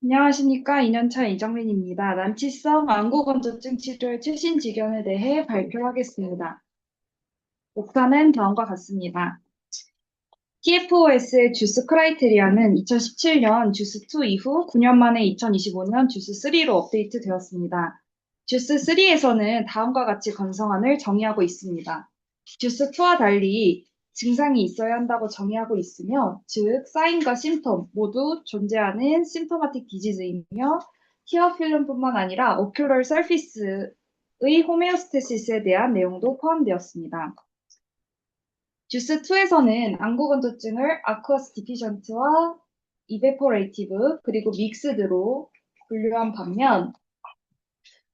안녕하십니까. 2년차 이정민입니다. 난치성 안구건조증 치료의 최신 지견에 대해 발표하겠습니다. 목차는 다음과 같습니다. TFOS의 주스 크라이테리아는 2017년 주스2 이후 9년 만에 2025년 주스3로 업데이트되었습니다. 주스3에서는 다음과 같이 건성안을 정의하고 있습니다. 주스2와 달리 증상이 있어야 한다고 정의하고 있으며, 즉, 사인과 심텀 모두 존재하는 심토마틱 디지즈이며, 티어필름뿐만 아니라 오큘러 서피스의 호메오스테시스에 대한 내용도 포함되었습니다. 주스2에서는 안구건조증을 아쿠어스 디피션트와 이베포레이티브 그리고 믹스드로 분류한 반면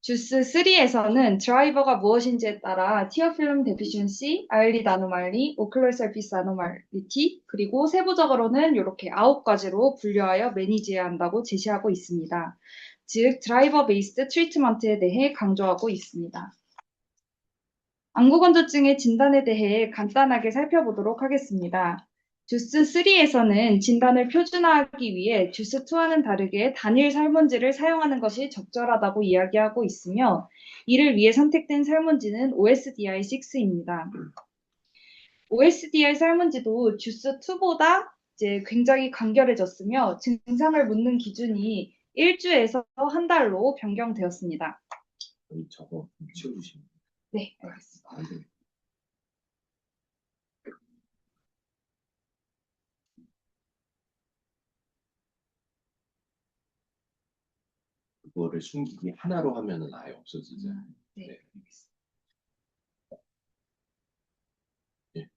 주스3에서는 드라이버가 무엇인지에 따라 티어필름 데피션시, 아일리드 아노말리, 오큘러 서피스 아노말리티 그리고 세부적으로는 이렇게 9가지로 분류하여 매니지해야 한다고 제시하고 있습니다. 즉 드라이버 베이스드 트리트먼트에 대해 강조하고 있습니다. 안구건조증의 진단에 대해 간단하게 살펴보도록 하겠습니다. 주스3에서는 진단을 표준화하기 위해 주스2와는 다르게 단일 설문지를 사용하는 것이 적절하다고 이야기하고 있으며, 이를 위해 선택된 설문지는 OSDI6입니다. OSDI 설문지도 주스2보다 이제 굉장히 간결해졌으며, 증상을 묻는 기준이 1주에서 한 달로 변경되었습니다. 저거 치워주시면. 네, 알겠습니다. 네. 그거를 숨기기 하나로 하면은 아예 없어지죠. 네, 네. 알겠습니다. 예.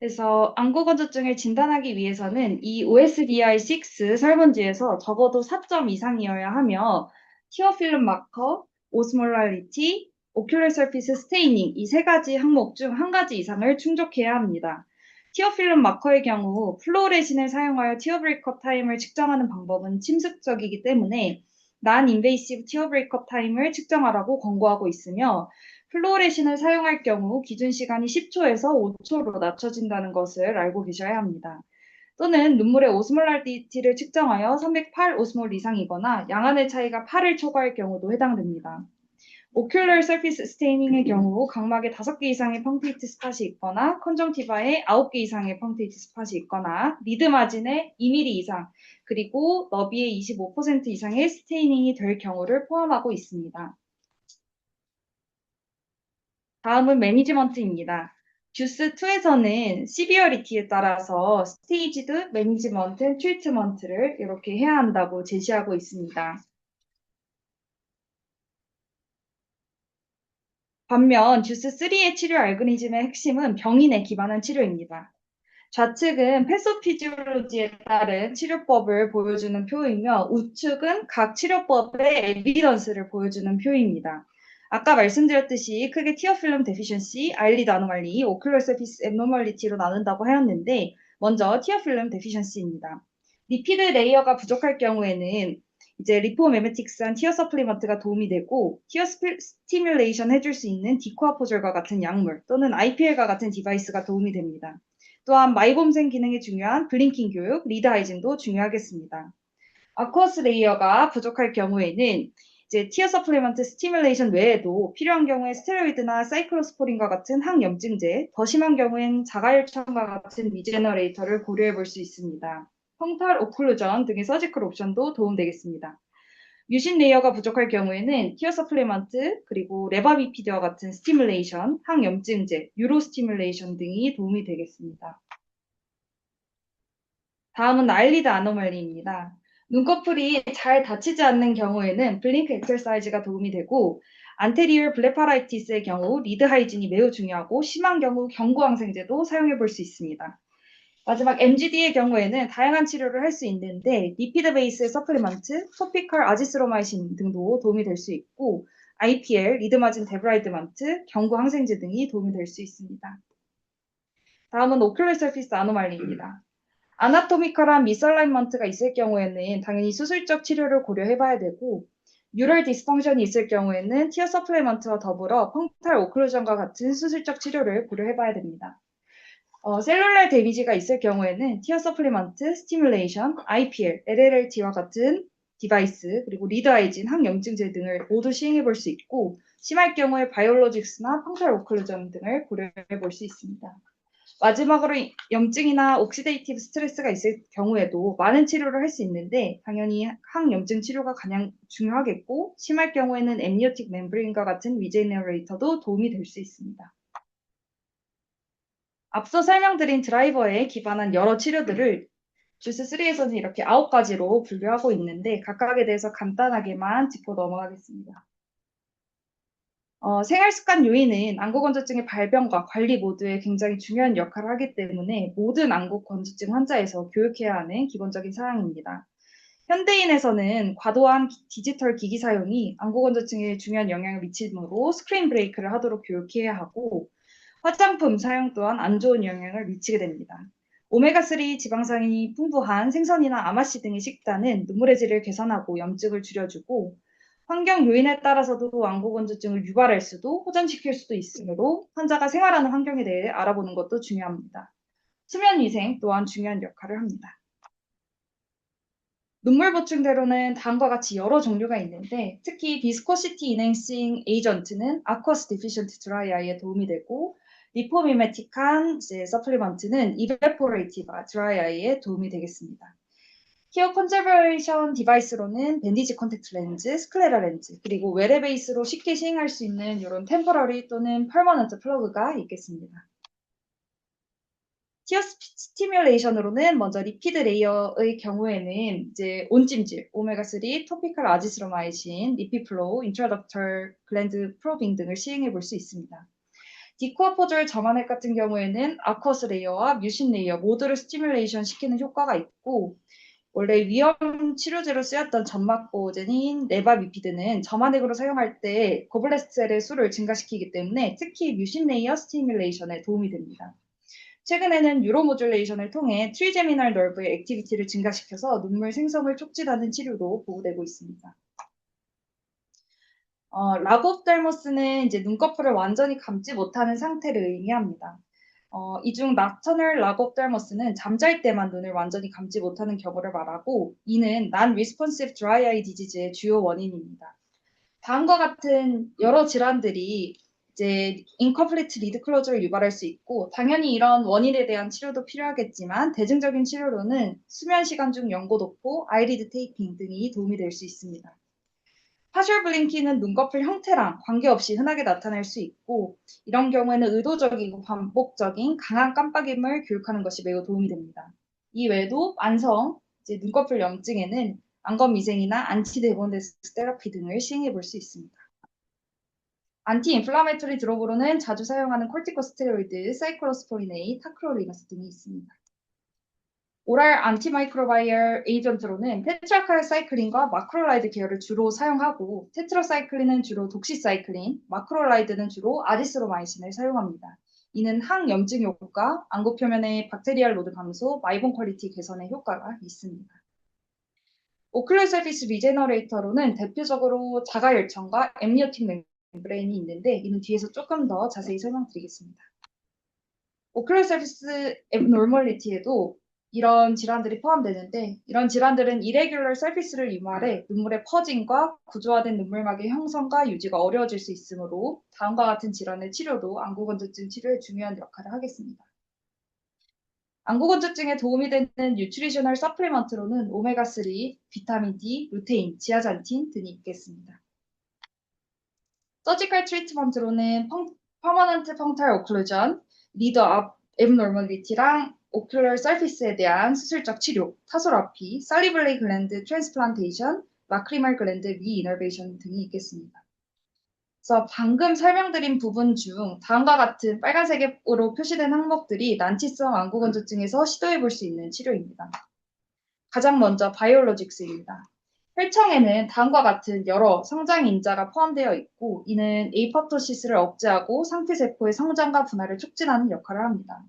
그래서 안구건조증을 진단하기 위해서는 이 OSDI6 설문지에서 적어도 4점 이상이어야 하며, 티어필름 마커, 오스몰랄리티, 오큘러 서피스 스테이닝 이 세 가지 항목 중 한 가지 이상을 충족해야 합니다. 티어필름 마커의 경우 플루오레신을 사용하여 티어 브레이크업 타임을 측정하는 방법은 침습적이기 때문에 난 인베이시브 티어 브레이크업 타임을 측정하라고 권고하고 있으며, 플루오레신을 사용할 경우 기준 시간이 10초에서 5초로 낮춰진다는 것을 알고 계셔야 합니다. 또는 눈물의 오스몰랄리티를 측정하여 308 오스몰 이상이거나 양안의 차이가 8을 초과할 경우도 해당됩니다. 오큘러 서피스 스테이닝의 경우 각막에 5개 이상의 펑테이트 스팟이 있거나 컨정티바에 9개 이상의 펑테이트 스팟이 있거나 리드 마진에 2mm 이상 그리고 너비의 25% 이상의 스테이닝이 될 경우를 포함하고 있습니다. 다음은 매니지먼트입니다. 주스2에서는 시비어리티에 따라서 스테이지드, 매니지먼트, 트리트먼트를 이렇게 해야 한다고 제시하고 있습니다. 반면 주스3의 치료 알고리즘의 핵심은 병인에 기반한 치료입니다. 좌측은 패소피지올로지에 따른 치료법을 보여주는 표이며 우측은 각 치료법의 에비던스를 보여주는 표입니다. 아까 말씀드렸듯이 크게 티어필름 데피션시, 아일리드 아노말리, 오큘러 서피스 앱노멀리티로 나눈다고 하였는데, 먼저 티어필름 데피션시입니다. 리피드 레이어가 부족할 경우에는 이제 리포메메틱스한 티어 서플리먼트가 도움이 되고, 티어 스티뮬레이션 해줄 수 있는 디코아포졸과 같은 약물 또는 IPL과 같은 디바이스가 도움이 됩니다. 또한 마이봄생 기능이 중요한 블링킹 교육, 리드 하이진도 중요하겠습니다. 아쿠어스 레이어가 부족할 경우에는 이제 티어 서플리먼트 스티뮬레이션 외에도 필요한 경우에 스테로이드나 사이클로스포린과 같은 항염증제, 더 심한 경우엔 자가혈청과 같은 리제너레이터를 고려해 볼 수 있습니다. 펑탈 오클루전 등의 서지컬 옵션도 도움되겠습니다. 뮤신 레이어가 부족할 경우에는 티어 서플리먼트 그리고 레바비피드와 같은 스티뮬레이션, 항염증제, 유로 스티뮬레이션 등이 도움이 되겠습니다. 다음은 아일리드 아노멀리입니다. 눈꺼풀이 잘 닫히지 않는 경우에는 블링크 엑서사이즈가 도움이 되고, 안테리얼 블레파라이티스의 경우 리드 하이진이 매우 중요하고, 심한 경우 경구항생제도 사용해 볼 수 있습니다. 마지막 MGD의 경우에는 다양한 치료를 할 수 있는데 리피드 베이스 서플리먼트, 토피컬 아지스로마이신 등도 도움이 될 수 있고, IPL, 리드마진 데브라이드먼트, 경구 항생제 등이 도움이 될 수 있습니다. 다음은 오큘러 서피스 아노말리입니다. 아나토미컬한 미스얼라이먼트가 있을 경우에는 당연히 수술적 치료를 고려해봐야 되고, 뉴럴 디스펑션이 있을 경우에는 티어 서플리먼트와 더불어 펑탈 오클루전과 같은 수술적 치료를 고려해봐야 됩니다. 셀룰러 데미지가 있을 경우에는 티어 서플리먼트, 스티뮬레이션, IPL, LLLT와 같은 디바이스, 그리고 리드아이진, 항염증제 등을 모두 시행해 볼 수 있고, 심할 경우에 바이올로직스나 펑탈 오클루전 등을 고려해 볼 수 있습니다. 마지막으로 염증이나 옥시데이티브 스트레스가 있을 경우에도 많은 치료를 할 수 있는데 당연히 항염증 치료가 가장 중요하겠고 심할 경우에는 엠니오틱 멤브레인과 같은 리제너레이터도 도움이 될 수 있습니다. 앞서 설명드린 드라이버에 기반한 여러 치료들을 주스3에서는 이렇게 9가지로 분류하고 있는데 각각에 대해서 간단하게만 짚고 넘어가겠습니다. 생활습관 요인은 안구건조증의 발병과 관리 모두에 굉장히 중요한 역할을 하기 때문에 모든 안구건조증 환자에서 교육해야 하는 기본적인 사항입니다. 현대인에서는 과도한 디지털 기기 사용이 안구건조증에 중요한 영향을 미치므로 스크린 브레이크를 하도록 교육해야 하고 화장품 사용 또한 안 좋은 영향을 미치게 됩니다. 오메가3 지방산이 풍부한 생선이나 아마씨 등의 식단은 눈물의 질을 개선하고 염증을 줄여주고 환경 요인에 따라서도 안구건조증을 유발할 수도 호전시킬 수도 있으므로 환자가 생활하는 환경에 대해 알아보는 것도 중요합니다. 수면 위생 또한 중요한 역할을 합니다. 눈물 보충제로는 다음과 같이 여러 종류가 있는데 특히 비스코시티 인핸싱 에이전트는 아쿠어스 디피션트 드라이 아이에 도움이 되고 리포미메틱한 서플리먼트는 이베포레이티브 드라이 아이에 도움이 되겠습니다. 키어 컨저베이션 디바이스로는 밴디지 컨택트 렌즈, 스클레라 렌즈, 그리고 외래 베이스로 쉽게 시행할 수 있는 이런 템퍼러리 또는 퍼머넌트 플러그가 있겠습니다. 티어 스티뮬레이션으로는 먼저 리피드 레이어의 경우에는 이제 온찜질, 오메가3, 토피컬 아지스로마이신, 리피플로우, 인트로덕터 글랜드 프로빙 등을 시행해 볼 수 있습니다. 디코아포졸 점화액 같은 경우에는 아쿠어스 레이어와 뮤신 레이어 모두를 스티뮬레이션 시키는 효과가 있고 원래 위험 치료제로 쓰였던 점막보호제인 레바미피드는 점화액으로 사용할 때 고블렛 셀의 수를 증가시키기 때문에 특히 뮤신 레이어 스티뮬레이션에 도움이 됩니다. 최근에는 뉴로모듈레이션을 통해 트리제미널 널브의 액티비티를 증가시켜서 눈물 생성을 촉진하는 치료도 보고되고 있습니다. 라고옵달모스는 이제 눈꺼풀을 완전히 감지 못하는 상태를 의미합니다. 이 중 납터널 라고옵달모스는 잠잘 때만 눈을 완전히 감지 못하는 경우를 말하고 이는 non-responsive dry eye disease의 주요 원인입니다. 다음과 같은 여러 질환들이 이제 incomplete lid closure를 유발할 수 있고 당연히 이런 원인에 대한 치료도 필요하겠지만 대중적인 치료로는 수면 시간 중 연고 도포, 아이리드 테이핑 등이 도움이 될 수 있습니다. 파셜 블링킹은 눈꺼풀 형태랑 관계없이 흔하게 나타날 수 있고 이런 경우에는 의도적이고 반복적인 강한 깜빡임을 교육하는 것이 매우 도움이 됩니다. 이 외에도 만성 이제 눈꺼풀 염증에는 안검 미생이나 안티데본데스 테라피 등을 시행해 볼 수 있습니다. 안티인플라메토리 드로그로는 자주 사용하는 코르티코스테로이드, 사이클로스포린 A, 타크롤리너스 등이 있습니다. 오랄 안티마이크로바이얼 에이전트로는 테트라칼사이클린과 마크롤라이드 계열을 주로 사용하고 테트라사이클린은 주로 독시사이클린, 마크롤라이드는 주로 아지스로마이신을 사용합니다. 이는 항염증 효과, 안구 표면의 박테리알 로드 감소, 마이본 퀄리티 개선에 효과가 있습니다. 오클러 서피스 리제너레이터로는 대표적으로 자가열천과 엠니오틱 멤브레인이 있는데 이는 뒤에서 조금 더 자세히 설명드리겠습니다. 오클러 서피스 앱노멀리티에도 이런 질환들이 포함되는데 이런 질환들은 irregular surface를 유발해 눈물의 퍼짐과 구조화된 눈물막의 형성과 유지가 어려워질 수 있으므로 다음과 같은 질환의 치료도 안구건조증 치료에 중요한 역할을 하겠습니다. 안구건조증에 도움이 되는 뉴트리셔널 서플리먼트로는 오메가3, 비타민 D, 루테인, 지아잔틴 등이 있겠습니다. 서지컬 트리트먼트로는 퍼머넌트 펑탈 오클루전, 리더 업 앱노멀리티랑 오큘러 서피스에 대한 수술적 치료, 타소라피, 살리블레이 글랜드 트랜스플란테이션, 라크리말 글랜드 리이너베이션 등이 있겠습니다. 그래서 방금 설명드린 부분 중 다음과 같은 빨간색으로 표시된 항목들이 난치성 안구건조증에서 시도해 볼 수 있는 치료입니다. 가장 먼저 바이올로직스입니다. 혈청에는 다음과 같은 여러 성장 인자가 포함되어 있고 이는 에이퍼토시스를 억제하고 상피세포의 성장과 분할을 촉진하는 역할을 합니다.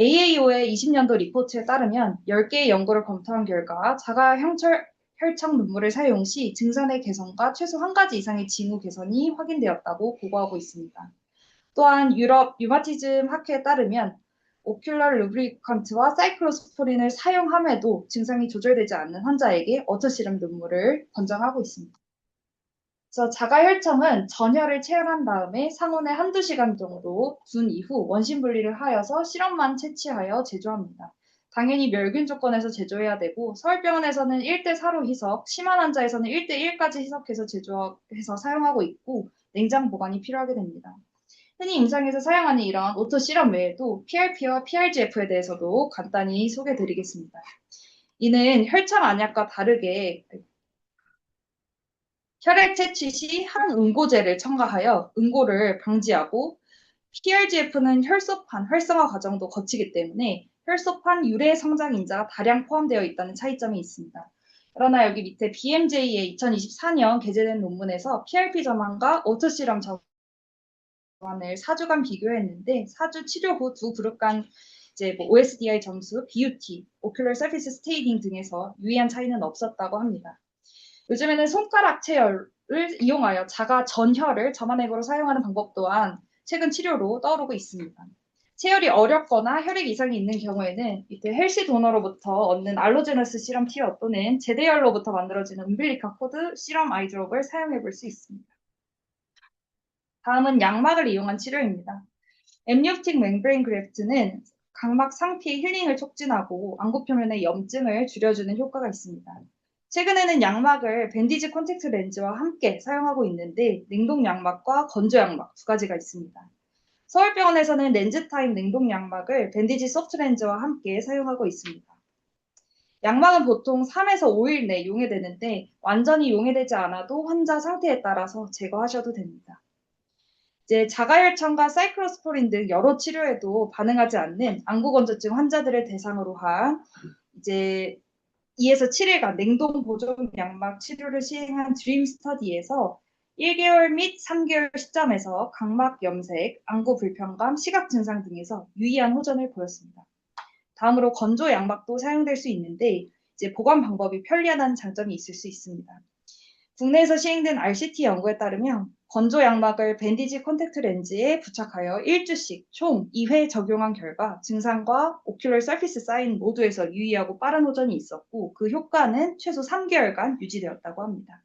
AAO의 20년도 리포트에 따르면 10개의 연구를 검토한 결과 자가 혈청 눈물을 사용 시 증산의 개선과 최소 한 가지 이상의 징후 개선이 확인되었다고 보고하고 있습니다. 또한 유럽 류마티즘 학회에 따르면 오큘러 루브리칸트와 사이클로스포린을 사용함에도 증상이 조절되지 않는 환자에게 어터시럼 눈물을 권장하고 있습니다. 그래서 자가혈청은 전혈을 체열한 다음에 상온에 한두 시간 정도 둔 이후 원심 분리를 하여서 시럽만 채취하여 제조합니다. 당연히 멸균 조건에서 제조해야 되고 서울병원에서는 1대4로 희석, 심한 환자에서는 1대1까지 희석해서 제조해서 사용하고 있고 냉장 보관이 필요하게 됩니다. 흔히 임상에서 사용하는 이러한 오토 시럽 외에도 PRP와 PRGF에 대해서도 간단히 소개드리겠습니다. 이는 혈청 안약과 다르게 혈액 채취 시 항응고제를 첨가하여 응고를 방지하고 PRGF는 혈소판 활성화 과정도 거치기 때문에 혈소판 유래 성장 인자가 다량 포함되어 있다는 차이점이 있습니다. 그러나 여기 밑에 BMJ의 2024년 게재된 논문에서 PRP 점환과 오토시럼 점환을 4주간 비교했는데 4주 치료 후 두 그룹 간 이제 OSDI 점수, BUT, Ocular Surface Staining 등에서 유의한 차이는 없었다고 합니다. 요즘에는 손가락 체열을 이용하여 자가 전혈을 점화액으로 사용하는 방법 또한 최근 치료로 떠오르고 있습니다. 체열이 어렵거나 혈액 이상이 있는 경우에는 이때 헬시 도너로부터 얻는 알로제너스 시럼 티어 또는 제대혈로부터 만들어지는 umbilical cord 시럼 아이드롭을 사용해 볼 수 있습니다. 다음은 양막을 이용한 치료입니다. amniotic membrane graft는 각막 상피의 힐링을 촉진하고 안구 표면의 염증을 줄여주는 효과가 있습니다. 최근에는 양막을 밴디지 콘택트 렌즈와 함께 사용하고 있는데 냉동 양막과 건조 양막 두 가지가 있습니다. 서울병원에서는 렌즈타임 냉동 양막을 밴디지 소프트 렌즈와 함께 사용하고 있습니다. 양막은 보통 3에서 5일 내 용해되는데 완전히 용해되지 않아도 환자 상태에 따라서 제거하셔도 됩니다. 이제 자가혈청과 사이클로스포린 등 여러 치료에도 반응하지 않는 안구건조증 환자들을 대상으로 한 이제 2에서 7일간 냉동 보존 양막 치료를 시행한 드림 스터디에서 1개월 및 3개월 시점에서 각막 염색, 안구 불편감, 시각 증상 등에서 유의한 호전을 보였습니다. 다음으로 건조 양막도 사용될 수 있는데 이제 보관 방법이 편리하다는 장점이 있을 수 있습니다. 국내에서 시행된 RCT 연구에 따르면 건조 양막을 밴디지 콘택트 렌즈에 부착하여 1주씩 총 2회 적용한 결과 증상과 오큘러 서피스 사인 모두에서 유의하고 빠른 호전이 있었고 그 효과는 최소 3개월간 유지되었다고 합니다.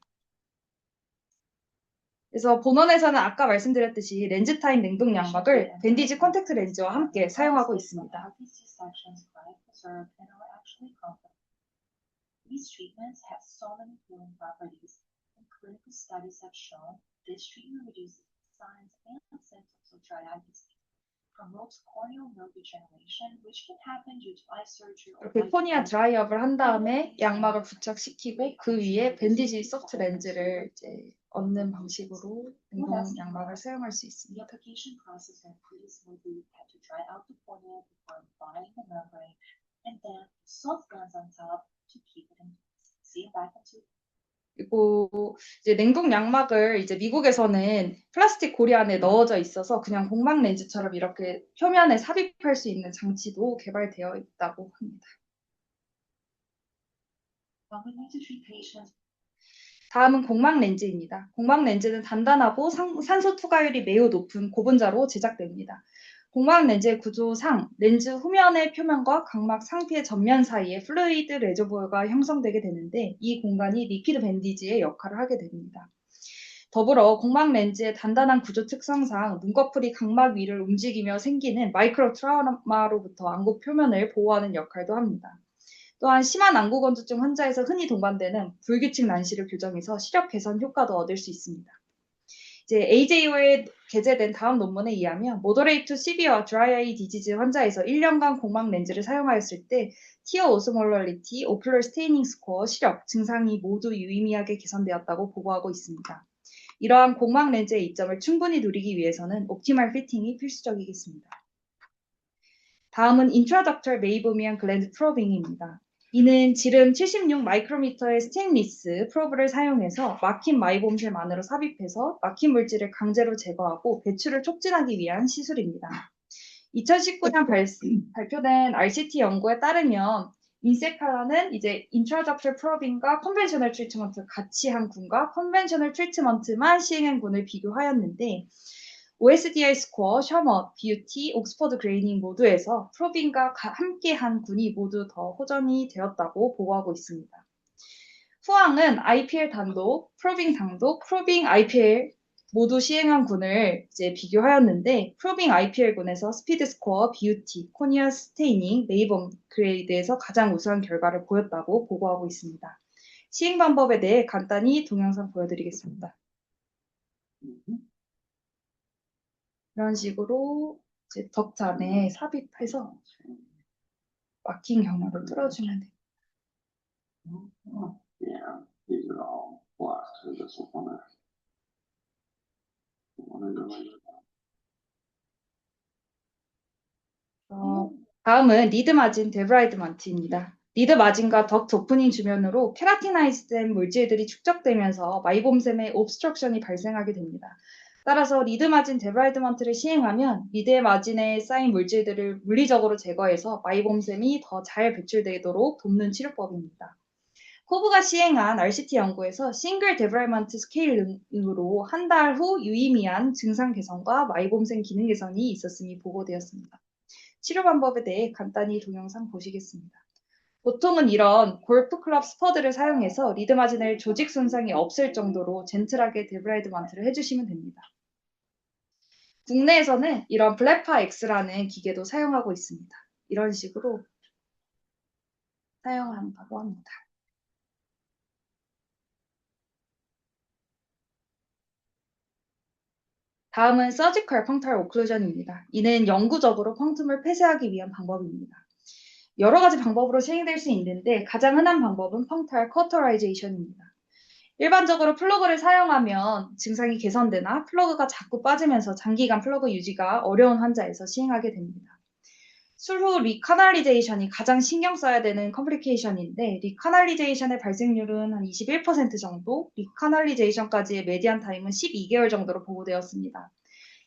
그래서 본원에서는 아까 말씀드렸듯이 렌즈타임 냉동 양막을 밴디지 콘택트 렌즈와 함께 사용하고 있습니다. These treatments have so many healing properties, and clinical studies have shown this treatment reduces signs and symptoms of dry eye disease, promotes corneal nerve regeneration, which can happen due to eye surgery or 이렇게 코니아 드라이업을 한 다음에 양막을 부착시키고 그 위에 밴디지 소프트 렌즈를 이제 얹는 방식으로 냉동 양막을 사용할 수 the 있습니다. application process went pretty smoothly. You had to dry out the cornea before applying the membrane, and then soft glands on top to keep it in place. See you back in 2. 그리고 이제 냉동 양막을 이제 미국에서는 플라스틱 고리 안에 넣어져 있어서 그냥 공막 렌즈처럼 이렇게 표면에 삽입할 수 있는 장치도 개발되어 있다고 합니다. When we need to treat patients 다음은 공막 렌즈입니다. 공막 렌즈는 단단하고 산소 투과율이 매우 높은 고분자로 제작됩니다. 공막 렌즈의 구조상 렌즈 후면의 표면과 각막 상피의 전면 사이에 플루이드 레저보어가 형성되게 되는데 이 공간이 리퀴드 밴디지의 역할을 하게 됩니다. 더불어 공막 렌즈의 단단한 구조 특성상 눈꺼풀이 각막 위를 움직이며 생기는 마이크로 트라우마로부터 안구 표면을 보호하는 역할도 합니다. 또한 심한 안구 건조증 환자에서 흔히 동반되는 불규칙 난시를 교정해서 시력 개선 효과도 얻을 수 있습니다. 이제 AJO에 게재된 다음 논문에 의하면 모더레이트 투 시비어 드라이 아이 디지즈 환자에서 1년간 공막 렌즈를 사용하였을 때 티어 오스몰러리티, 오큘러 스테이닝 스코어, 시력 증상이 모두 유의미하게 개선되었다고 보고하고 있습니다. 이러한 공막 렌즈의 이점을 충분히 누리기 위해서는 옵티멀 피팅이 필수적이겠습니다. 다음은 인트라덕터 메이보미안 글랜드 프로빙입니다. 이는 지름 76 마이크로미터의 스테인리스 프로브를 사용해서 막힌 마이봄셀 안으로 삽입해서 막힌 물질을 강제로 제거하고 배출을 촉진하기 위한 시술입니다. 2019년 발표된 RCT 연구에 따르면 인세칼라는 이제 인트라덕션 프로빙과 컨벤셔널 트리트먼트 같이 한 군과 컨벤셔널 트리트먼트만 시행한 군을 비교하였는데 OSDI 스코어, 셔머, 뷰티, 옥스퍼드 그레이닝 모두에서 프로빙과 함께 한 군이 모두 더 호전이 되었다고 보고하고 있습니다. 후황은 IPL 단독, 프로빙 단독, 프로빙 IPL 모두 시행한 군을 이제 비교하였는데 프로빙 IPL 군에서 스피드 스코어, 뷰티, 코니아 스테이닝, 네이버 그레이드에서 가장 우수한 결과를 보였다고 보고하고 있습니다. 시행 방법에 대해 간단히 동영상 보여드리겠습니다. 이런 식으로 이제 덕트 안에 삽입해서 막힌 경로를 뚫어주면 돼요. Yeah, these are all blocks of this one. 다음은 리드 마진 데브라이드먼트입니다. 리드 마진과 덕트 오프닝 주변으로 케라티나이즈된 물질들이 축적되면서 마이봄샘의 옵스트럭션이 발생하게 됩니다. 따라서 리드 마진 데브라이드먼트를 시행하면 리드 마진에 쌓인 물질들을 물리적으로 제거해서 마이봄샘이 더 잘 배출되도록 돕는 치료법입니다. 호브가 시행한 RCT 연구에서 싱글 데브라이먼트 스케일링으로 한 달 후 유의미한 증상 개선과 마이봄샘 기능 개선이 있었음이 보고되었습니다. 치료 방법에 대해 간단히 동영상 보시겠습니다. 보통은 이런 골프클럽 스퍼드를 사용해서 리드 마진을 조직 손상이 없을 정도로 젠틀하게 데브라이드먼트를 해주시면 됩니다. 국내에서는 이런 블레파 X라는 기계도 사용하고 있습니다. 이런 식으로 사용한다고 합니다. 다음은 서지컬 펑탈 오클루전입니다. 이는 영구적으로 펑tum을 폐쇄하기 위한 방법입니다. 여러 가지 방법으로 시행될 수 있는데 가장 흔한 방법은 펑탈 커터라이제이션입니다. 일반적으로 플러그를 사용하면 증상이 개선되나 플러그가 자꾸 빠지면서 장기간 플러그 유지가 어려운 환자에서 시행하게 됩니다. 술후 리카날리제이션이 가장 신경 써야 되는 컴플리케이션인데 리카날리제이션의 발생률은 한 21% 정도, 리카날리제이션까지의 메디안 타임은 12개월 정도로 보고되었습니다.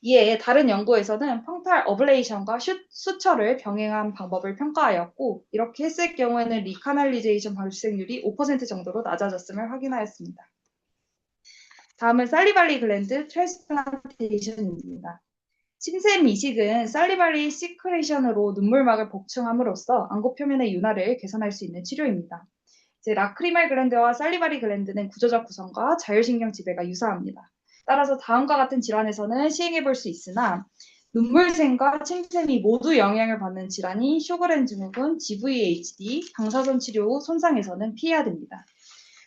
이에 다른 연구에서는 펑탈 어블레이션과 수처를 병행한 방법을 평가하였고 이렇게 했을 경우에는 리카날리제이션 발생률이 5% 정도로 낮아졌음을 확인하였습니다. 다음은 살리발리 글랜드 트랜스플란테이션입니다. 침샘 이식은 살리발리 시크레이션으로 눈물막을 복충함으로써 안구 표면의 윤활을 개선할 수 있는 치료입니다. 이제 라크리말 글랜드와 살리발리 글랜드는 구조적 구성과 자율신경 지배가 유사합니다. 따라서 다음과 같은 질환에서는 시행해 볼 수 있으나 눈물샘과 침샘이 모두 영향을 받는 질환인 쇼그렌 증후군, GVHD, 방사선 치료 후 손상에서는 피해야 됩니다.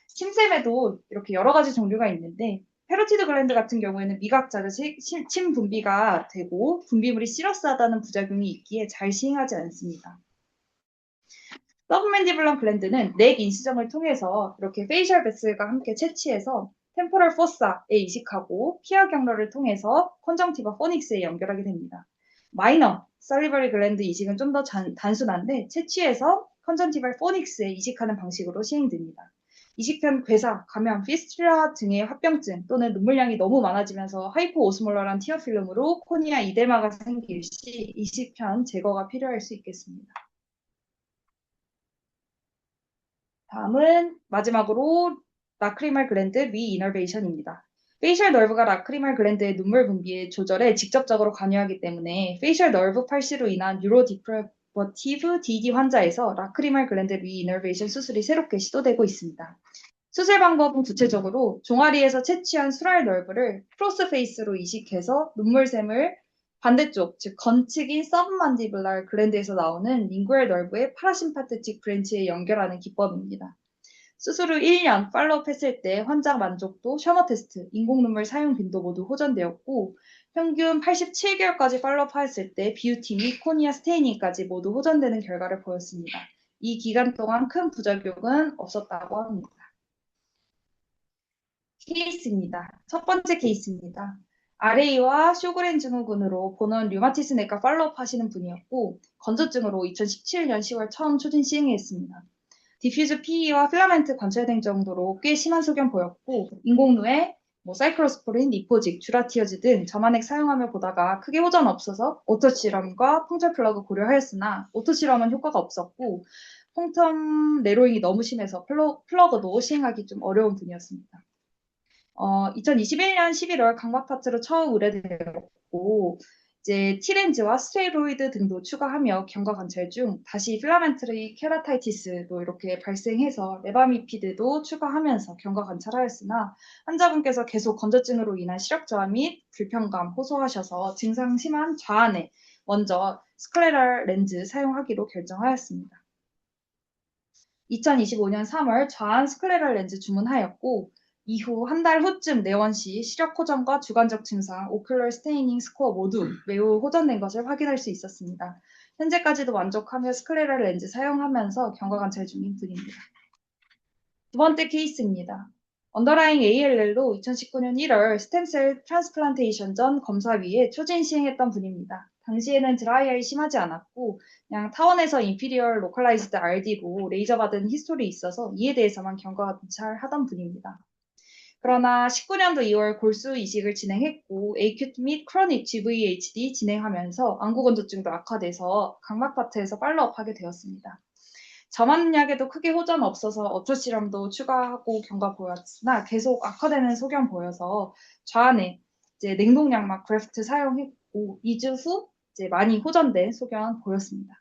침샘에도 이렇게 여러 가지 종류가 있는데 페로티드 글랜드 같은 경우에는 미각자가 침 분비가 되고 분비물이 시러스하다는 부작용이 있기에 잘 시행하지 않습니다. 서브맨디블럼 글랜드는 넥 인시정을 통해서 이렇게 페이셜 베슬과 함께 채취해서 템포럴 포사에 이식하고 피하 경로를 통해서 컨정티바 포닉스에 연결하게 됩니다. 마이너 살리버리 글랜드 이식은 좀 더 단순한데 채취해서 컨정티바 포닉스에 이식하는 방식으로 시행됩니다. 이식편 괴사, 감염, 피스튜라 등의 합병증 또는 눈물량이 너무 많아지면서 하이포오스몰러란 티어필름으로 코니아 이데마가 생길 시 이식편 제거가 필요할 수 있겠습니다. 다음은 마지막으로 라크리말 글랜드 리이너베이션입니다. 페이셜 너브가 라크리말 글랜드의 눈물 분비의 조절에 직접적으로 관여하기 때문에 페이셜 너브 팔시로 인한 뉴로 디프러버티브 DD 환자에서 라크리말 글랜드 리이너베이션 수술이 새롭게 시도되고 있습니다. 수술 방법은 구체적으로 종아리에서 채취한 수랄 너브를 크로스페이스로 이식해서 눈물샘을 반대쪽, 즉 건측인 서브만디블랄 글랜드에서 나오는 링구얼 너브의 파라심파테틱 브랜치에 연결하는 기법입니다. 수술 후 1년 팔로우업 했을 때 환자 만족도, 셔머 테스트, 인공눈물 사용 빈도 모두 호전되었고 평균 87개월까지 팔로우업 하였을 때 뷰티 및 코니아 스테이닝까지 모두 호전되는 결과를 보였습니다. 이 기간 동안 큰 부작용은 없었다고 합니다. 케이스입니다. 첫 번째 케이스입니다. RA와 쇼그렌 증후군으로 본원 류마티스 내과 팔로우업 하시는 분이었고 건조증으로 2017년 10월 처음 초진 시행했습니다. 디퓨즈 PE와 필라멘트 관찰된 정도로 꽤 심한 소견 보였고 인공누에 뭐 사이클로스포린, 리포직, 듀라티어즈 등 저만액 사용하며 보다가 크게 호전 없어서 오토 실험과 펑철 플러그 고려하였으나 오토 실험은 효과가 없었고 펑텀 내로잉이 너무 심해서 플러그도 시행하기 좀 어려운 분이었습니다. 2021년 11월 각막 파트로 처음 의뢰되었고 이제 티렌즈와 스테로이드 등도 추가하며 경과 관찰 중 다시 필라멘터리 케라타이티스도 이렇게 발생해서 레바미피드도 추가하면서 경과 관찰하였으나 환자분께서 계속 건조증으로 인한 시력 저하 및 불편감 호소하셔서 증상 심한 좌안에 먼저 스클레랄 렌즈 사용하기로 결정하였습니다. 2025년 3월 좌안 스클레랄 렌즈 주문하였고 이후 한 달 후쯤 내원 시 시력 호전과 주관적 증상, 오큘러 스테이닝 스코어 모두 매우 호전된 것을 확인할 수 있었습니다. 현재까지도 만족하며 스클레랄 렌즈 사용하면서 경과 관찰 중인 분입니다. 두 번째 케이스입니다. 언더라잉 ALL로 2019년 1월 스템셀 트랜스플란테이션 전 검사위에 초진 시행했던 분입니다. 당시에는 드라이아이 심하지 않았고 그냥 타원에서 인피리얼 로컬라이즈드 RD로 레이저 받은 히스토리 있어서 이에 대해서만 경과 관찰하던 분입니다. 그러나 19년도 2월 골수 이식을 진행했고 에이큐트 및 크로닉 GVHD 진행하면서 안구 건조증도 악화돼서 각막 파트에서 팔로우업하게 되었습니다. 저만 약에도 크게 호전 없어서 어초 실험도 추가하고 경과 보였으나 계속 악화되는 소견 보여서 좌안에 이제 냉동 약막 그래프트 사용했고 2주 후 이제 많이 호전된 소견 보였습니다.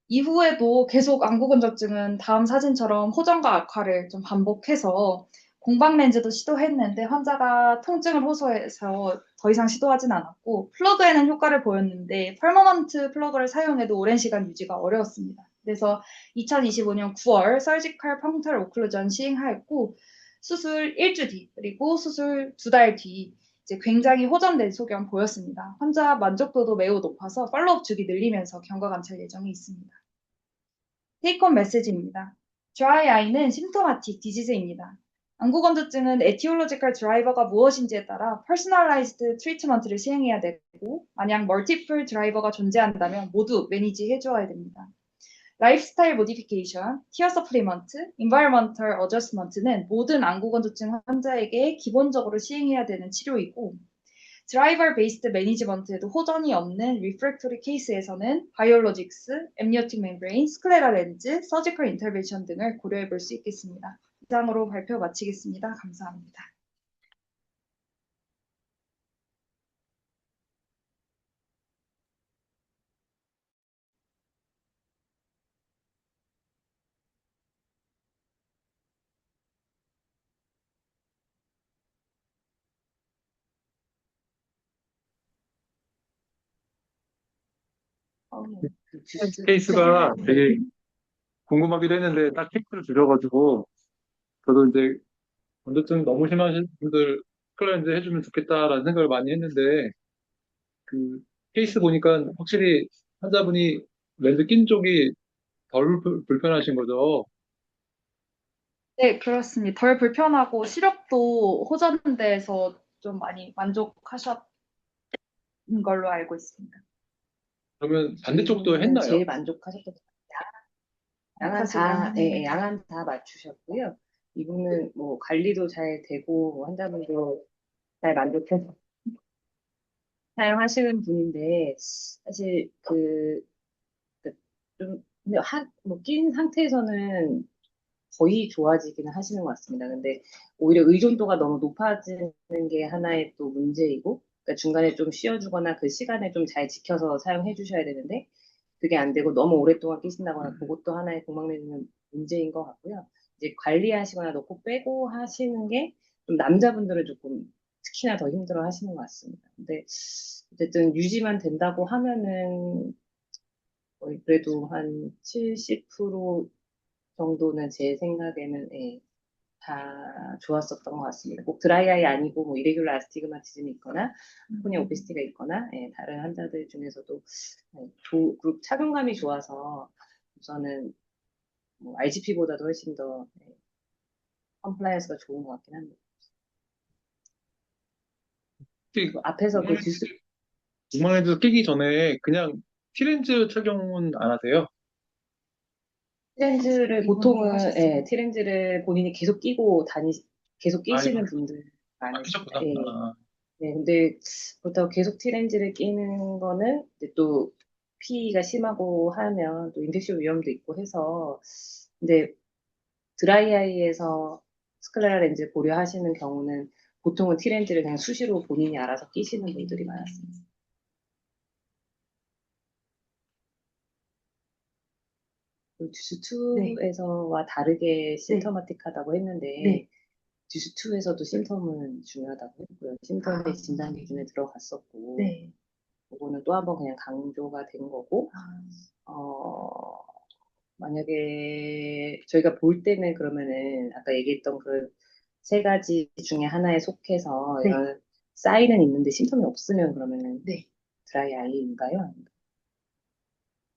이후에도 계속 안구 건조증은 다음 사진처럼 호전과 악화를 좀 반복해서 공방 렌즈도 시도했는데 환자가 통증을 호소해서 더 이상 시도하진 않았고 플러그에는 효과를 보였는데 퍼머넌트 플러그를 사용해도 오랜 시간 유지가 어려웠습니다. 그래서 2025년 9월 서지컬 펑털 오클루전 시행하였고 수술 1주 뒤 그리고 수술 2달 뒤 이제 굉장히 호전된 소견 보였습니다. 환자 만족도도 매우 높아서 팔로우업 주기 늘리면서 경과 관찰 예정이 있습니다. 테이크홈 메시지입니다. 드라이 아이는 심토마틱 디지즈입니다. 안구 건조증은 에티올로지컬 드라이버가 무엇인지에 따라 퍼스널라이즈드 트리트먼트를 시행해야 되고 만약 멀티플 드라이버가 존재한다면 모두 매니지 해주어야 됩니다. 라이프스타일 모디피케이션, 티어 서플리먼트, 인바이러먼털 어저스먼트는 모든 안구 건조증 환자에게 기본적으로 시행해야 되는 치료이고 드라이버 베이스드 매니지먼트에도 호전이 없는 리프랙토리 케이스에서는 바이올로직스, 엠니오틱 멤브레인, 스클레라 렌즈, 서지컬 인터벤션 등을 고려해 볼 수 있겠습니다. 이상으로 발표 마치겠습니다. 감사합니다. 케이스가 되게 궁금하기도 했는데 딱 팁을 주셔가지고 저도 이제 건조증 너무 심하신 분들 클라이언트 해주면 좋겠다라는 생각을 많이 했는데 그 케이스 보니까 확실히 환자분이 렌즈 낀 쪽이 덜 불편하신 거죠. 네, 그렇습니다. 덜 불편하고 시력도 호전돼서 좀 많이 만족하셨는 걸로 알고 있습니다. 그러면 반대쪽도 이분은 제일 했나요? 만족하셨던 것 같아요. 다시 양안 다 맞추셨고요. 이분은 뭐 관리도 잘 되고 뭐 환자분도 잘 만족해서 사용하시는 분인데 사실 좀 근데 뭐낀 상태에서는 거의 좋아지기는 하시는 것 같습니다. 근데 오히려 의존도가 너무 높아지는 게 하나의 또 문제이고 그러니까 중간에 좀 쉬어주거나 그 시간을 좀 잘 지켜서 사용해 주셔야 되는데 그게 안 되고 너무 오랫동안 끼신다거나 그것도 하나의 공망내는 문제인 것 같고요. 이제 관리하시거나 넣고 빼고 하시는 게 좀 남자분들은 조금 특히나 더 힘들어 하시는 것 같습니다. 근데 어쨌든 유지만 된다고 하면은 거의 그래도 한 70% 정도는 제 생각에는 예, 다 좋았었던 것 같습니다. 꼭 드라이아이 아니고 뭐 이레귤러 아스티그마티즘이 있거나 코니아 오피스티가 있거나 예, 다른 환자들 중에서도 예, 그룹 착용감이 좋아서 우선은 뭐 RGP보다도 훨씬 더 예, 컴플라이언스가 좋은 것 같긴 합니다. 혹시 그 앞에서 그 뒷수 공망렌즈 끼기 전에 그냥 티렌즈 착용은 안 하세요? 티렌즈를 이분도 보통은 하셨어요. 예, 티렌즈를 본인이 계속 끼고 계속 아, 이거 끼시는 분들 많으십니다. 끼셨구나. 예. 아, 네, 근데 그렇다고 계속 티렌즈를 끼는 거는 이제 또 피가 심하고 하면 또 인펙션 위험도 있고 해서 근데 드라이아이에서 스클레라 렌즈 고려하시는 경우는 보통은 티렌즈를 그냥 수시로 본인이 알아서 끼시는 분들이 많았습니다. 네. 듀스2에서와 다르게 심터마틱하다고 했는데 네. 듀스2에서도 심텀은 중요하다고 했고요. 심텀의 진단 기준에 들어갔었고 네. 그거는 또 한 번 그냥 강조가 된 거고 어, 만약에 저희가 볼 때는 그러면은 아까 얘기했던 그 세 가지 중에 하나에 속해서 네. 이런 사인은 있는데 심텀이 없으면 그러면은 네. 드라이 아이인가요?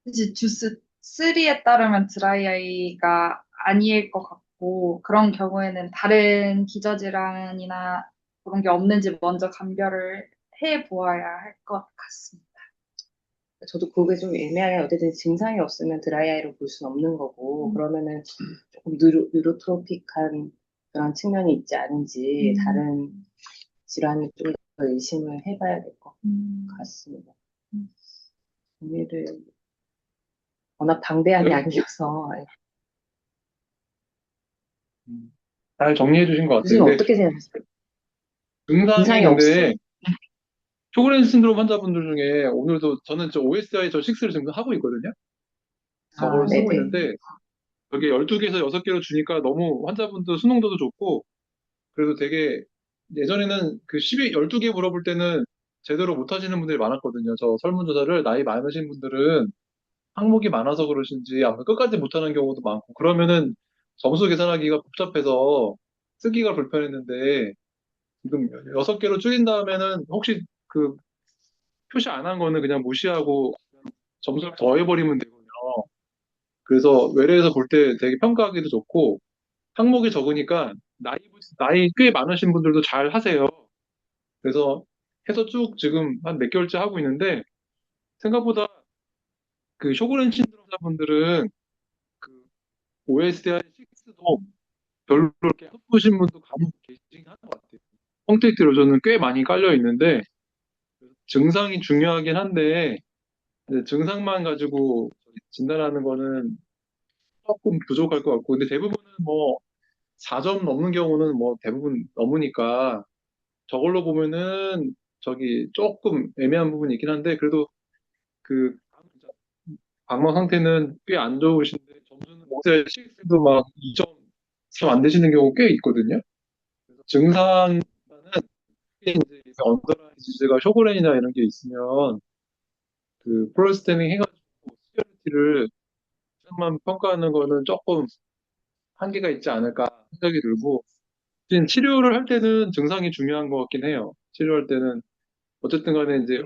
이제 주스 3에 따르면 드라이 아이가 아닐 것 같고, 그런 경우에는 다른 기저질환이나 그런 게 없는지 먼저 감별을 해 보아야 할 것 같습니다. 저도 그게 좀 애매하게 어쨌든 증상이 없으면 드라이 아이로 볼 수는 없는 거고 그러면은 조금 뉴로트로픽한 그런 측면이 있지 않은지 다른 질환을 좀 더 의심을 해봐야 될 것 같습니다. 정리를 워낙 방대한 네. 약이어서 잘 정리해 주신 것 같아요. 교수님 근데 어떻게 생각하세요? 증상이 증상이 근데 없어. 쇼그렌 신드롬 환자분들 중에 오늘도 저는 저 OSI 저 6를 지금 하고 있거든요. 저걸 쓰고 네네. 있는데 여기 12개에서 6개로 주니까 너무 환자분들 수능도도 좋고 그래도 되게 예전에는 그 12개 물어볼 때는 제대로 못 하시는 분들이 많았거든요. 저 설문조사를 나이 많으신 분들은 항목이 많아서 그러신지 아마 끝까지 못하는 경우도 많고 그러면은 점수 계산하기가 복잡해서 쓰기가 불편했는데 지금 6개로 줄인 다음에는 혹시 그 표시 안 한 거는 그냥 무시하고 점수를 더해버리면 되거든요. 그래서 외래에서 볼 때 되게 평가하기도 좋고 항목이 적으니까 나이 꽤 많으신 분들도 잘 하세요. 그래서 해서 쭉 지금 한 몇 개월째 하고 있는데 생각보다 그 쇼그렌 신드롬 분들은 그 OSDI 6도 별로 그렇게 해보신 분도 간혹 계시긴 하는 것 같아요. 콘택트 로션은 꽤 많이 깔려 있는데 증상이 중요하긴 한데 이제 증상만 가지고 진단하는 거는 조금 부족할 것 같고 근데 대부분은 뭐 4점 넘는 경우는 뭐 대부분 넘으니까 저걸로 보면은 저기 조금 애매한 부분이 있긴 한데 그래도 그 방광 상태는 꽤 안 좋으신데 점수는 옥셀 6도 막 2점 안 되시는 경우 꽤 있거든요. 그래서 증상은 이제 언더라인 디지즈가 쇼그렌이나 이런 게 있으면 그 프로스테밍 해가지고 시리얼티를 만 평가하는 거는 조금 한계가 있지 않을까 생각이 들고 지금 치료를 할 때는 증상이 중요한 것 같긴 해요. 치료할 때는 어쨌든 간에 이제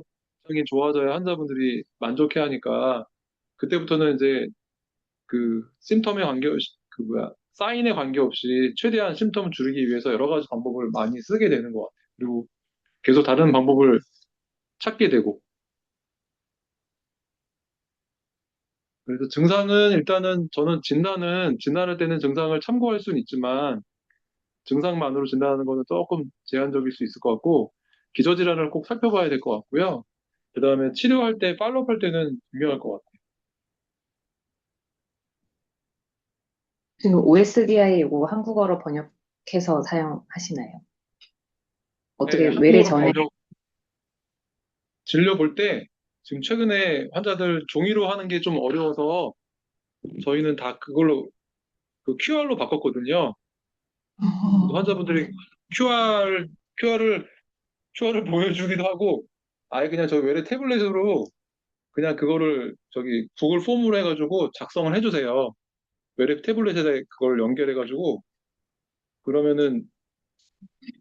증상이 좋아져야 환자분들이 만족해 하니까 그때부터는 이제 그 심텀에 그 뭐야 사인에 관계없이 최대한 심텀을 줄이기 위해서 여러 가지 방법을 많이 쓰게 되는 것 같아요. 그리고 계속 다른 방법을 찾게 되고 그래서 증상은 일단은 저는 진단할 때는 증상을 참고할 수는 있지만 증상만으로 진단하는 거는 조금 제한적일 수 있을 것 같고 기저질환을 꼭 살펴봐야 될 것 같고요. 그다음에 치료할 때 팔로우업 할 때는 중요할 것 같아요. 지금 OSDI 이거 한국어로 번역해서 사용하시나요? 네, 어떻게 외래 한국어로 전에 번역 진료 볼 때 지금 최근에 환자들 종이로 하는 게 좀 어려워서 저희는 다 그걸로 그 QR로 바꿨거든요. 그래서 환자분들이 QR을 보여주기도 하고 아예 그냥 저 외래 태블릿으로 그냥 그거를 저기 구글 폼으로 해가지고 작성을 해주세요. 외래 태블릿에 그걸 연결해가지고 그러면은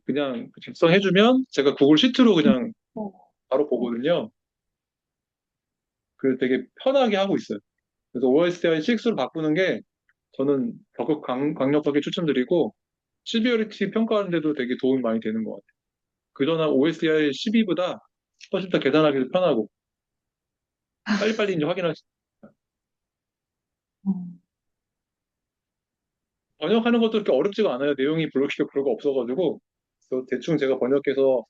그냥 작성해주면 제가 구글 시트로 그냥 바로 보거든요. 그래서 되게 편하게 하고 있어요. 그래서 OSDI 6로 바꾸는 게 저는 적극 강력하게 추천드리고 시비어리티 평가하는데도 되게 도움이 많이 되는 것 같아요. 그전에 OSDI 12보다 훨씬 더 계산하기도 편하고 빨리빨리 이제 확인할 수 음. 번역하는 것도 그렇게 어렵지가 않아요. 내용이 별로 없어가지고. 그래서 대충 제가 번역해서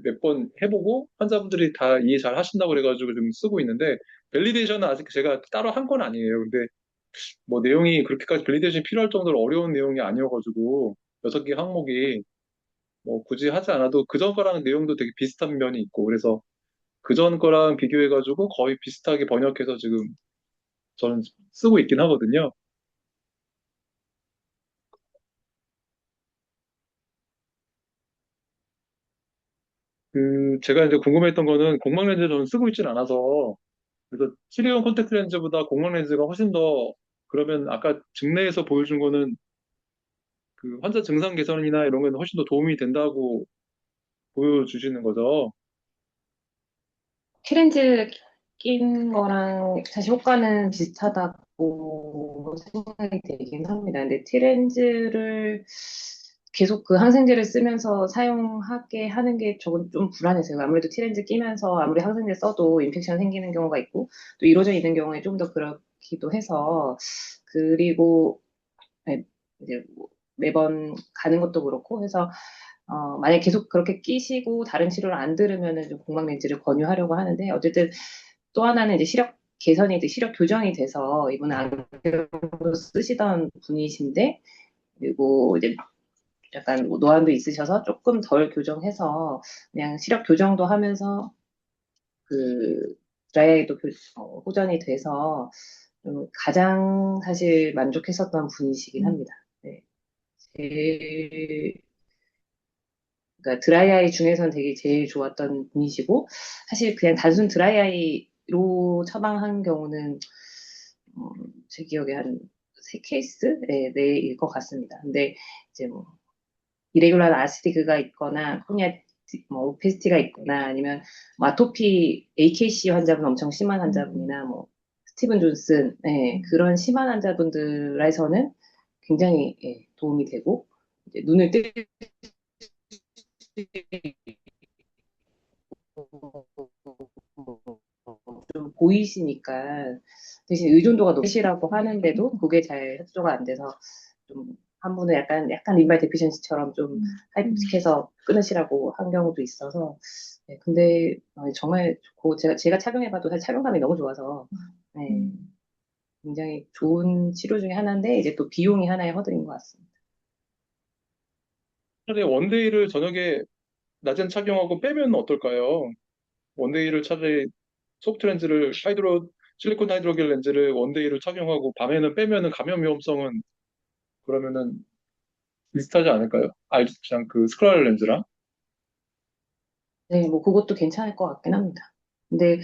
몇 번 해보고 환자분들이 다 이해 잘 하신다고 그래가지고 좀 쓰고 있는데 밸리데이션은 아직 제가 따로 한 건 아니에요. 근데 뭐 내용이 그렇게까지 밸리데이션이 필요할 정도로 어려운 내용이 아니어가지고 6개 항목이 뭐 굳이 하지 않아도 그전 거랑 내용도 되게 비슷한 면이 있고 그래서 그전 거랑 비교해가지고 거의 비슷하게 번역해서 지금 저는 쓰고 있긴 하거든요. 제가 이제 궁금했던 거는 공망 렌즈 저는 쓰고 있진 않아서 그래서 치료용 콘택트 렌즈보다 공망 렌즈가 훨씬 더 그러면 아까 증내에서 보여준 거는 그 환자 증상 개선이나 이런 거는 훨씬 더 도움이 된다고 보여주시는 거죠. 티렌즈 낀 거랑 사실 효과는 비슷하다고 생각이 되긴 합니다. 근데 티렌즈를 계속 그 항생제를 쓰면서 사용하게 하는 게 저건 좀 불안해서요. 아무래도 티렌즈 끼면서 아무리 항생제 써도 인펙션 생기는 경우가 있고 또 이로져 있는 경우에 좀 더 그렇기도 해서 그리고 네, 이제 뭐 매번 가는 것도 그렇고 해서 만약 계속 그렇게 끼시고 다른 치료를 안 들으면은 좀 공박 렌즈를 권유하려고 하는데 어쨌든 또 하나는 이제 시력 개선이 시력 교정이 돼서 이분은 안경을 쓰시던 분이신데 그리고 이제 약간 뭐 노안도 있으셔서 조금 덜 교정해서 그냥 시력 교정도 하면서 그 드라이아이도 호전이 돼서 가장 사실 만족했었던 분이시긴 합니다. 네. 제일 그러니까 드라이아이 중에서는 되게 제일 좋았던 분이시고 사실 그냥 단순 드라이아이로 처방한 경우는 제 기억에 한 세 케이스 네, 네일 것 같습니다. 근데 이제 뭐 이레귤라 아스티그가 있거나 코니아 뭐 오페스티가 있거나 아니면 뭐 아토피 AKC 환자분 엄청 심한 환자분이나 뭐 스티븐 존슨 그런 심한 환자분들에서는 굉장히 도움이 되고 이제 눈을 뜨 좀 보이시니까 대신 의존도가 높으시라고 하는데도 그게 잘 협조가 안 돼서 좀 한 분은 약간 림발 데피션시처럼 좀 하이폭식해서 끊으시라고 한 경우도 있어서 근데 정말 좋고 제가 착용해봐도 사실 착용감이 너무 좋아서 네, 굉장히 좋은 치료 중에 하나인데 이제 또 비용이 하나의 허들인 것 같습니다. 차라리 원데이를 저녁에 낮엔 착용하고 빼면 어떨까요? 원데이를 차라리 소프트 렌즈를 실리콘 하이드로겔 렌즈를 원데이로 착용하고 밤에는 빼면은 감염 위험성은 그러면은 비슷하지 않을까요? 그냥 그 스크랄 렌즈랑? 네, 뭐 그것도 괜찮을 것 같긴 합니다. 근데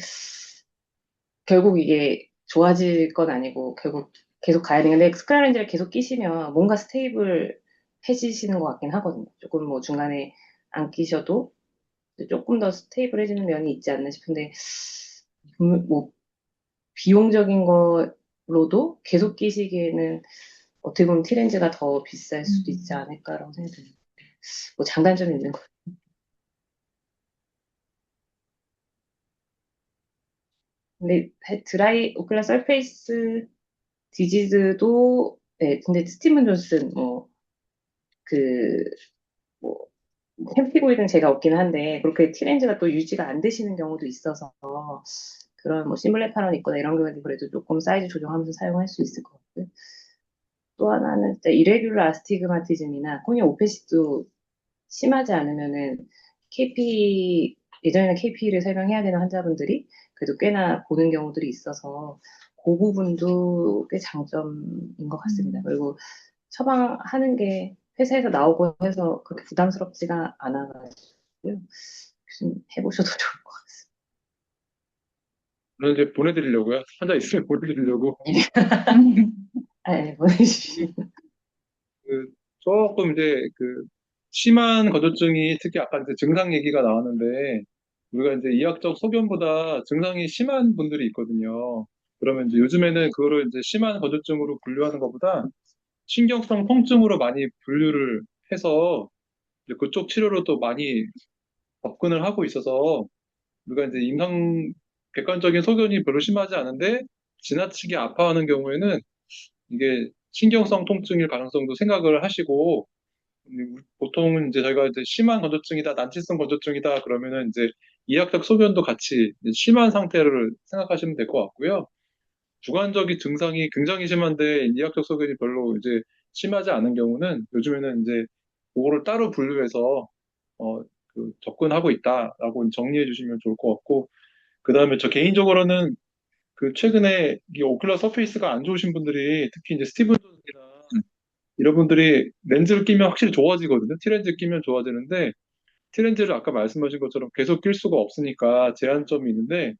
결국 이게 좋아질 건 아니고 결국 계속 가야 되는데 스카이렌즈를 계속 끼시면 뭔가 스테이블해지시는 것 같긴 하거든요. 조금 뭐 중간에 안 끼셔도 조금 더 스테이블해지는 면이 있지 않나 싶은데 뭐 비용적인 거로도 계속 끼시기에는 어떻게 보면 티렌즈가 더 비쌀 수도 있지 않을까라고 생각이 듭니다. 뭐 장단점이 있는 거. 근데 드라이 오클라 서페이스 디지즈도 근데 스티븐 존슨 그, 뭐, 햄피고이드는 제가 없긴 한데, 그렇게 티렌즈가 또 유지가 안 되시는 경우도 있어서, 그런 뭐, 시뮬레타론 있거나 이런 경우에는 그래도 조금 사이즈 조정하면서 사용할 수 있을 것 같고요. 또 하나는, 이레귤러 아스티그마티즘이나 코니아 오페시도 심하지 않으면은, 예전에는 KP를 설명해야 되는 환자분들이 그래도 꽤나 보는 경우들이 있어서, 그 부분도 꽤 장점인 것 같습니다. 그리고 처방하는 게 회사에서 나오고 해서 그렇게 부담스럽지가 않아가지고요. 좀 해보셔도 좋을 것 저는 이제 보내드리려고요. 환자 있으면 보내드리려고. 같습니다. 보내주시면. 그 조금 이제 그 심한 건조증이 특히 아까 이제 증상 얘기가 나왔는데 우리가 이제 이학적 소견보다 증상이 심한 분들이 있거든요. 그러면 이제 요즘에는 그거를 이제 심한 건조증으로 분류하는 것보다 신경성 통증으로 많이 분류를 해서 이제 그쪽 치료로 또 많이 접근을 하고 있어서 우리가 이제 객관적인 소견이 별로 심하지 않은데 지나치게 아파하는 경우에는 이게 신경성 통증일 가능성도 생각을 하시고, 보통은 이제 저희가 이제 심한 건조증이다, 난치성 건조증이다 그러면은 이제 이학적 소견도 같이 이제 심한 상태를 생각하시면 될 것 같고요. 주관적인 증상이 굉장히 심한데 이학적 소견이 별로 이제 심하지 않은 경우는 요즘에는 이제 그거를 따로 분류해서 어, 접근하고 있다라고 정리해 주시면 좋을 것 같고, 그 다음에 저 개인적으로는 그 최근에 이 오큘러 서페이스가 안 좋으신 분들이 특히 이제 스티븐 존이나 이런 분들이 렌즈를 끼면 확실히 좋아지거든요. T렌즈 끼면 좋아지는데 T렌즈를 아까 말씀하신 것처럼 계속 낄 수가 없으니까 제한점이 있는데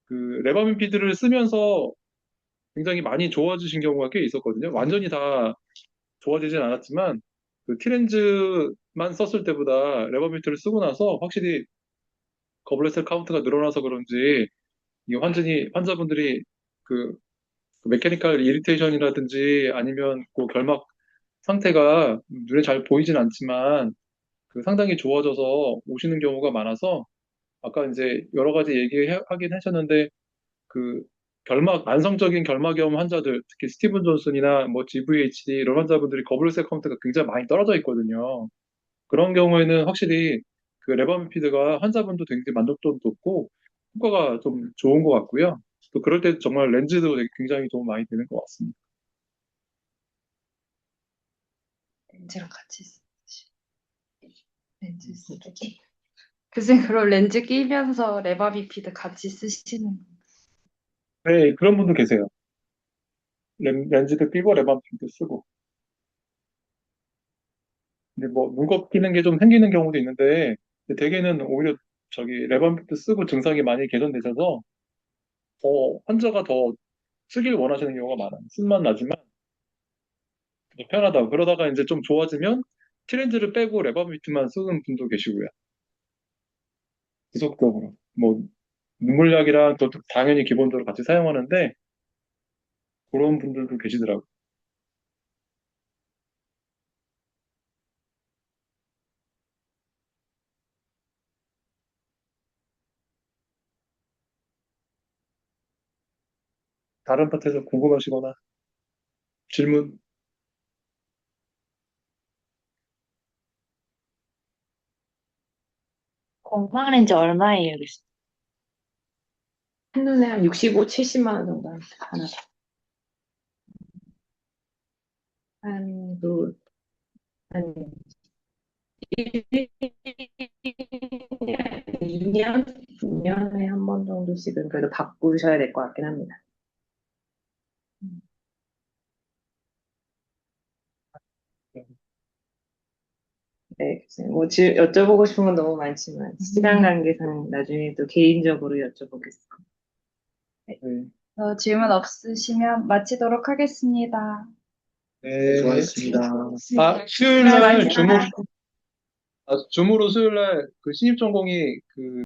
그 레바민피드를 쓰면서 굉장히 많이 좋아지신 경우가 꽤 있었거든요. 완전히 다 좋아지진 않았지만 그 T렌즈만 썼을 때보다 레바민피드를 쓰고 나서 확실히 거블렛셀 카운트가 늘어나서 그런지 이 환자분들이 그 메케니컬 이리테이션이라든지 아니면 그 결막 상태가 눈에 잘 보이진 않지만 그 상당히 좋아져서 오시는 경우가 많아서 아까 이제 여러 가지 얘기하긴 하셨는데 그 만성적인 결막염 환자들 특히 스티븐 존슨이나 뭐 GVHD 이런 환자분들이 거블렛셀 카운트가 굉장히 많이 떨어져 있거든요. 그런 경우에는 확실히 그 레바미피드가 환자분도 굉장히 만족도도 높고 효과가 좀 좋은 것 같고요. 또 그럴 때 정말 렌즈도 되게 굉장히 도움 많이 되는 것 같습니다. 렌즈랑 같이 쓰시. 렌즈 쓰기. 교수님, 그럼 렌즈 끼면서 레바비피드 같이 쓰시는. 네, 그런 분도 계세요. 렌즈도 끼고 레바미피드 쓰고. 근데 뭐 눈곱 끼는 게 좀 생기는 경우도 있는데 대개는 오히려 저기 레바미피드 쓰고 증상이 많이 개선되셔서 환자가 더 쓰길 원하시는 경우가 많아요. 쓴맛 나지만 더 편하다고. 그러다가 이제 좀 좋아지면 티렌즈를 빼고 레바미피드만 쓰는 분도 계시고요. 지속적으로. 뭐 눈물약이랑 또 당연히 기본적으로 같이 사용하는데 그런 분들도 계시더라고요. 다른 파트에서 궁금하시거나 질문. 건강 렌즈 얼마예요, 교수님? 한눈에 한 65, 70만 원 정도 하나. 한 2년, 2년에 한 번 정도씩은 그래도 바꾸셔야 될 것 같긴 합니다. 네, 교수님. 뭐 여쭤보고 싶은 건 너무 많지만 시간 관계상 나중에 또 개인적으로 여쭤보겠습니다. 네. 질문 없으시면 마치도록 하겠습니다. 네. 수고하셨습니다. 수요일 날 수고하셨습니다. 줌으로 수요일 날 그 신입 전공이 그